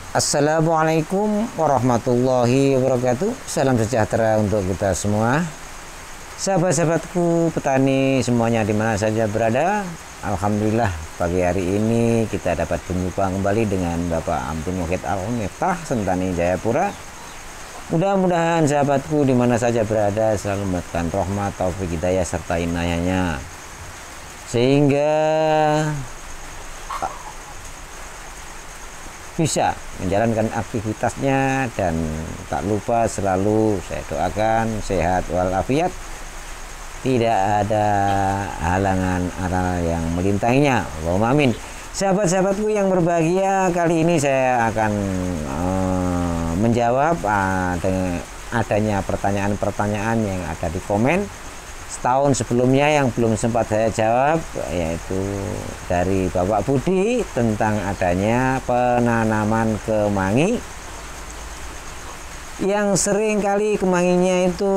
Assalamualaikum warahmatullahi wabarakatuh. Salam sejahtera untuk kita semua. Sahabat-sahabatku petani semuanya dimana saja berada. Alhamdulillah pagi hari ini kita dapat berjumpa kembali dengan Bapak Abdul Muhid Al-Miftah Sentani Jayapura. Mudah-mudahan sahabatku dimana saja berada selalu mendapatkan rahmat, taufik, hidayah serta inayahnya, sehingga bisa menjalankan aktivitasnya, dan tak lupa selalu saya doakan sehat walafiat, tidak ada halangan arah yang melintanginya. Allahumma amin. Sahabat-sahabatku yang berbahagia, kali ini saya akan menjawab adanya pertanyaan-pertanyaan yang ada di komen setahun sebelumnya yang belum sempat saya jawab, yaitu dari Bapak Budi tentang adanya penanaman kemangi yang sering kali kemanginya itu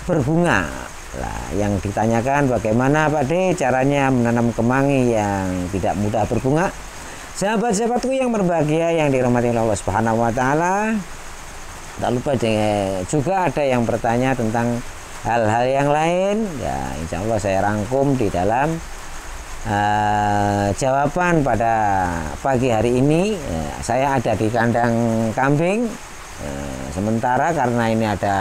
berbunga. Nah, yang ditanyakan bagaimana Pak D caranya menanam kemangi yang tidak mudah berbunga. Sahabat-sahabatku yang berbahagia yang dirahmati Allah Subhanahu wa taala, tak lupa juga ada yang bertanya tentang hal-hal yang lain, ya insya Allah saya rangkum di dalam jawaban pada pagi hari ini. Saya ada di kandang kambing sementara karena ini ada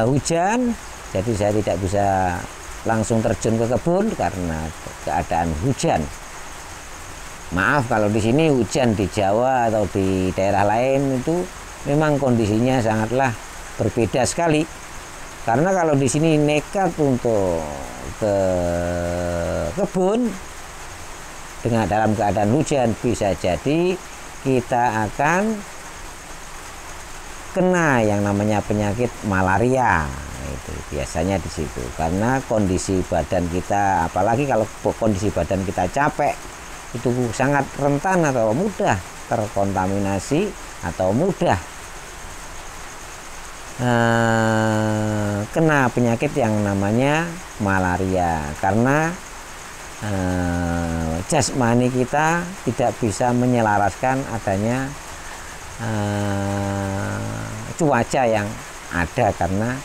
hujan, jadi saya tidak bisa langsung terjun ke kebun karena keadaan hujan. Maaf kalau di sini hujan, di Jawa atau di daerah lain itu memang kondisinya sangatlah berbeda sekali. Karena kalau di sini nekat untuk ke kebun dengan dalam keadaan hujan, bisa jadi kita akan kena yang namanya penyakit malaria. Itu biasanya di situ, karena kondisi badan kita, apalagi kalau kondisi badan kita capek, itu sangat rentan atau mudah terkontaminasi atau mudah kena penyakit yang namanya malaria, karena jasmani kita tidak bisa menyelaraskan adanya cuaca yang ada karena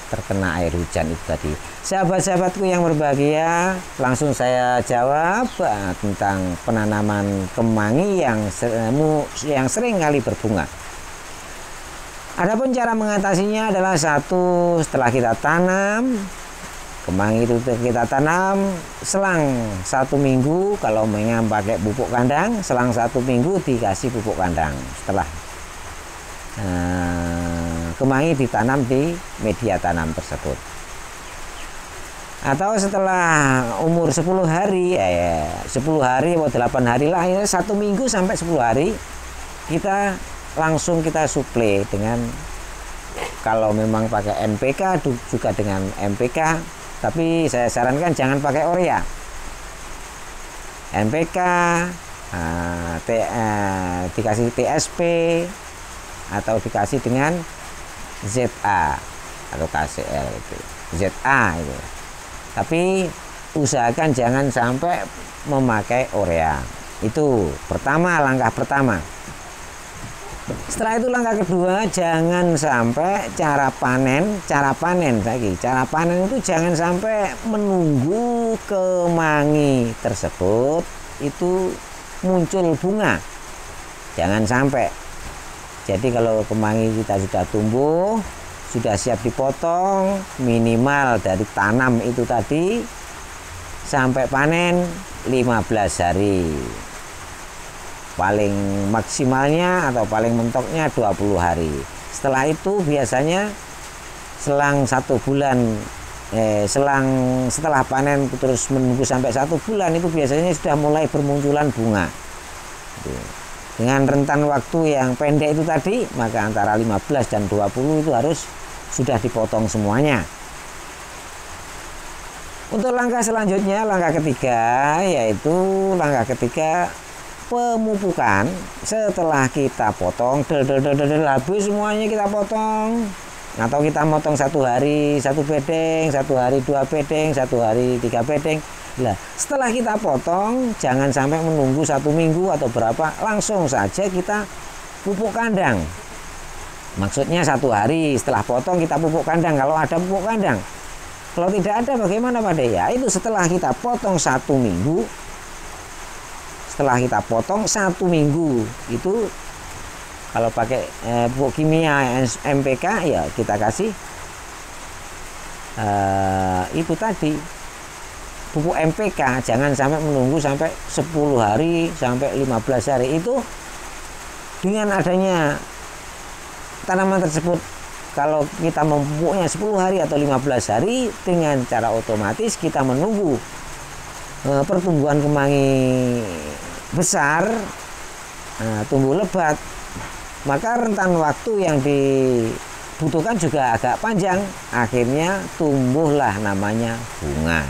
terkena air hujan itu tadi. Sahabat-sahabatku yang berbahagia, langsung saya jawab tentang penanaman kemangi yang sering kali berbunga. Adapun cara mengatasinya adalah satu, setelah kita tanam kemangi itu kita tanam selang 1 minggu. Kalau memang pakai pupuk kandang, selang 1 minggu dikasih pupuk kandang setelah kemangi ditanam di media tanam tersebut. Atau setelah umur 10 hari, 10 hari atau 8 hari lah, 1 minggu sampai 10 hari kita langsung kita suplai dengan, kalau memang pakai NPK juga dengan NPK, tapi saya sarankan jangan pakai urea. NPK dikasih TSP atau dikasih dengan ZA atau KCL itu, ZA itu. Tapi usahakan jangan sampai memakai urea. Itu pertama, langkah pertama. Setelah itu langkah kedua, jangan sampai cara panen itu jangan sampai menunggu kemangi tersebut itu muncul bunga. Jangan sampai. Jadi kalau kemangi kita sudah tumbuh, sudah siap dipotong, minimal dari tanam itu tadi sampai panen 15 hari. Paling maksimalnya atau paling mentoknya 20 hari. Setelah itu biasanya selang 1 bulan, setelah panen terus menunggu sampai 1 bulan, itu biasanya sudah mulai bermunculan bunga. Dengan rentan waktu yang pendek itu tadi, maka antara 15 dan 20 itu harus sudah dipotong semuanya. Untuk langkah selanjutnya, langkah ketiga, yaitu langkah ketiga pemupukan. Setelah kita potong, habis semuanya kita potong, atau kita motong 1 hari 1 bedeng, 1 hari 2 bedeng, 1 hari 3 bedeng. Nah, setelah kita potong, jangan sampai menunggu 1 minggu atau berapa, langsung saja kita pupuk kandang. Maksudnya 1 hari setelah potong kita pupuk kandang, kalau ada pupuk kandang. Kalau tidak ada bagaimana Pak De? Ya itu setelah kita potong 1 minggu, setelah kita potong 1 minggu itu, kalau pakai pupuk kimia NPK ya kita kasih itu tadi pupuk NPK, jangan sampai menunggu sampai 10 hari sampai 15 hari. Itu dengan adanya tanaman tersebut, kalau kita memupuknya 10 hari atau 15 hari, dengan cara otomatis kita menunggu pertumbuhan kemangi besar, tumbuh lebat, maka rentan waktu yang dibutuhkan juga agak panjang. Akhirnya tumbuhlah namanya bunga.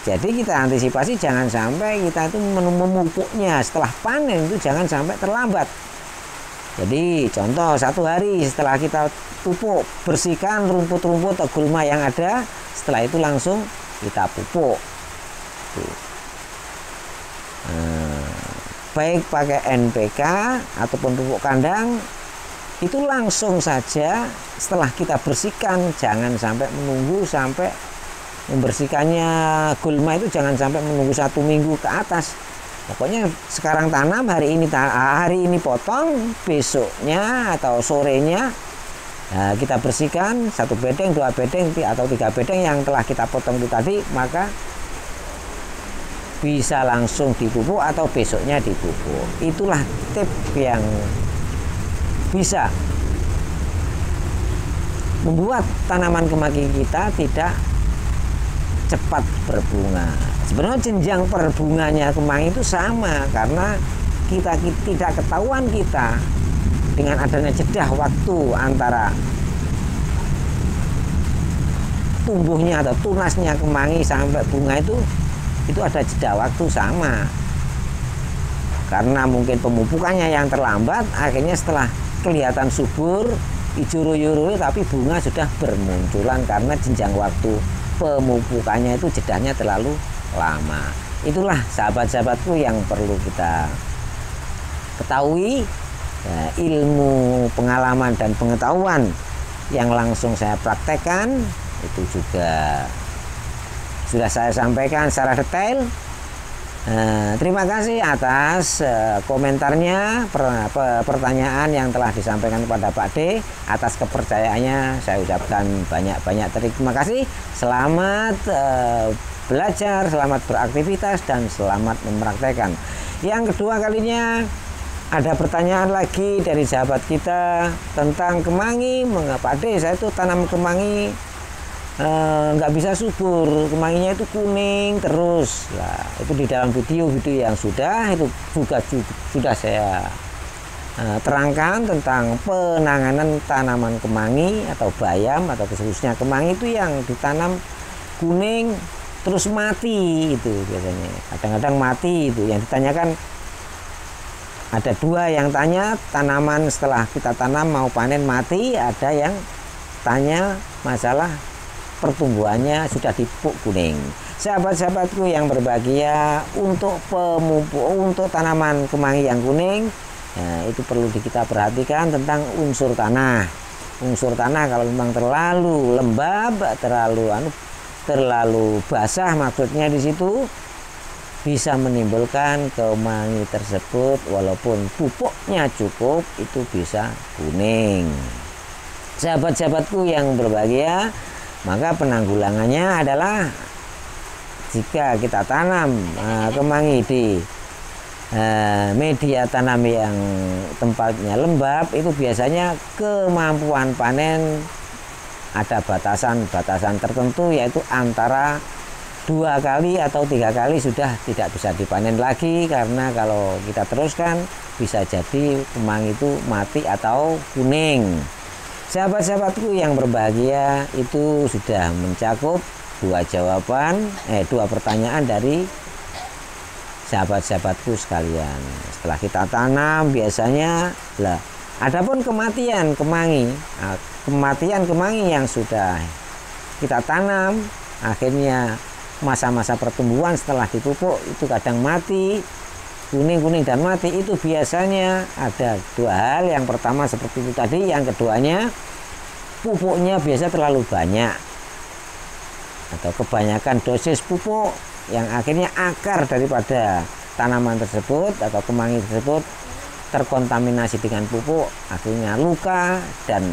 Jadi kita antisipasi jangan sampai kita itu memupuknya setelah panen itu jangan sampai terlambat. Jadi contoh 1 hari setelah kita pupuk, bersihkan rumput-rumput atau gulma yang ada, setelah itu langsung kita pupuk. Baik pakai NPK ataupun pupuk kandang, itu langsung saja setelah kita bersihkan, jangan sampai menunggu sampai membersihkannya gulma itu, jangan sampai menunggu 1 minggu ke atas. Pokoknya sekarang tanam, hari ini potong, besoknya atau sorenya kita bersihkan 1 bedeng, 2 bedeng atau 3 bedeng yang telah kita potong itu tadi, maka bisa langsung dipupuk atau besoknya dipupuk. Itulah tip yang bisa membuat tanaman kemangi kita tidak cepat berbunga. Sebenarnya jenjang perbunganya kemangi itu sama, karena kita tidak ketahuan kita dengan adanya jeda waktu antara tumbuhnya atau tunasnya kemangi sampai bunga itu ada jeda waktu sama. Karena mungkin pemupukannya yang terlambat, akhirnya setelah kelihatan subur hijau royo-royo tapi bunga sudah bermunculan karena jenjang waktu pemupukannya itu jedanya terlalu lama. Itulah sahabat-sahabatku yang perlu kita ketahui. Ya, ilmu, pengalaman dan pengetahuan yang langsung saya praktekkan itu juga sudah saya sampaikan secara detail. Terima kasih atas komentarnya, pertanyaan yang telah disampaikan kepada Pak D. Atas kepercayaannya saya ucapkan banyak-banyak terima kasih. Selamat belajar, selamat beraktivitas, dan selamat mempraktekkan. Yang kedua kalinya ada pertanyaan lagi dari sahabat kita tentang kemangi. Mengapa D saya itu tanam kemangi nggak bisa subur, kemanginya itu kuning terus. Nah, itu di dalam video yang sudah sudah saya terangkan tentang penanganan tanaman kemangi atau bayam atau khususnya kemangi itu yang ditanam kuning terus mati. Itu biasanya kadang-kadang mati. Itu yang ditanyakan ada 2 yang tanya, tanaman setelah kita tanam mau panen mati, ada yang tanya masalah pertumbuhannya sudah dipupuk kuning. Sahabat-sahabatku yang berbahagia, untuk untuk tanaman kemangi yang kuning, itu perlu kita perhatikan tentang unsur tanah. Unsur tanah kalau memang terlalu lembab, terlalu basah, maksudnya di situ bisa menimbulkan kemangi tersebut walaupun pupuknya cukup itu bisa kuning. Sahabat-sahabatku yang berbahagia, maka penanggulangannya adalah jika kita tanam kemangi di media tanam yang tempatnya lembab, itu biasanya kemampuan panen ada batasan tertentu, yaitu antara 2 kali atau 3 kali sudah tidak bisa dipanen lagi, karena kalau kita teruskan bisa jadi kemangi itu mati atau kuning. Sahabat-sahabatku yang berbahagia, itu sudah mencakup 2 pertanyaan dari sahabat-sahabatku sekalian. Setelah kita tanam biasanya Adapun kematian kemangi, kematian kemangi yang sudah kita tanam, akhirnya masa-masa pertumbuhan setelah dipupuk itu kadang mati, kuning-kuning dan mati, itu biasanya ada dua hal. Yang pertama seperti itu tadi, yang keduanya pupuknya biasa terlalu banyak atau kebanyakan dosis pupuk yang akhirnya akar daripada tanaman tersebut atau kemangi tersebut terkontaminasi dengan pupuk, akhirnya luka dan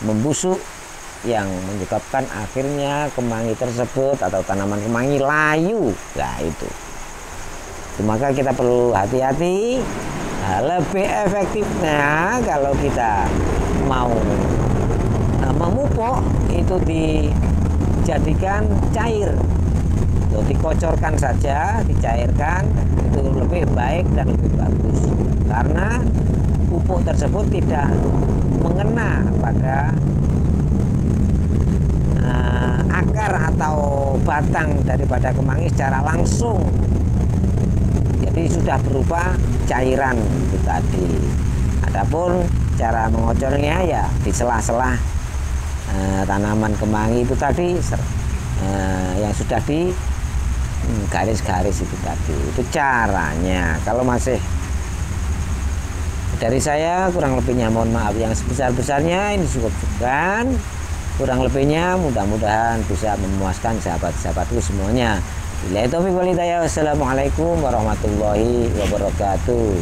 membusuk yang menyebabkan akhirnya kemangi tersebut atau tanaman kemangi layu. Nah itu. Maka kita perlu hati-hati. Lebih efektifnya kalau kita mau memupuk itu dijadikan cair, dikocorkan saja, dicairkan, itu lebih baik dan lebih bagus karena pupuk tersebut tidak mengena pada akar atau batang daripada kemangi secara langsung, jadi sudah berupa cairan itu tadi. Adapun cara mengocornya ya di sela-sela tanaman kemangi itu tadi yang sudah di garis-garis itu tadi, itu caranya. Kalau masih dari saya kurang lebihnya mohon maaf yang sebesar-besarnya, ini cukup sekian. Kurang lebihnya mudah-mudahan bisa memuaskan sahabat-sahabatku semuanya. Wassalamualaikum warahmatullahi wabarakatuh.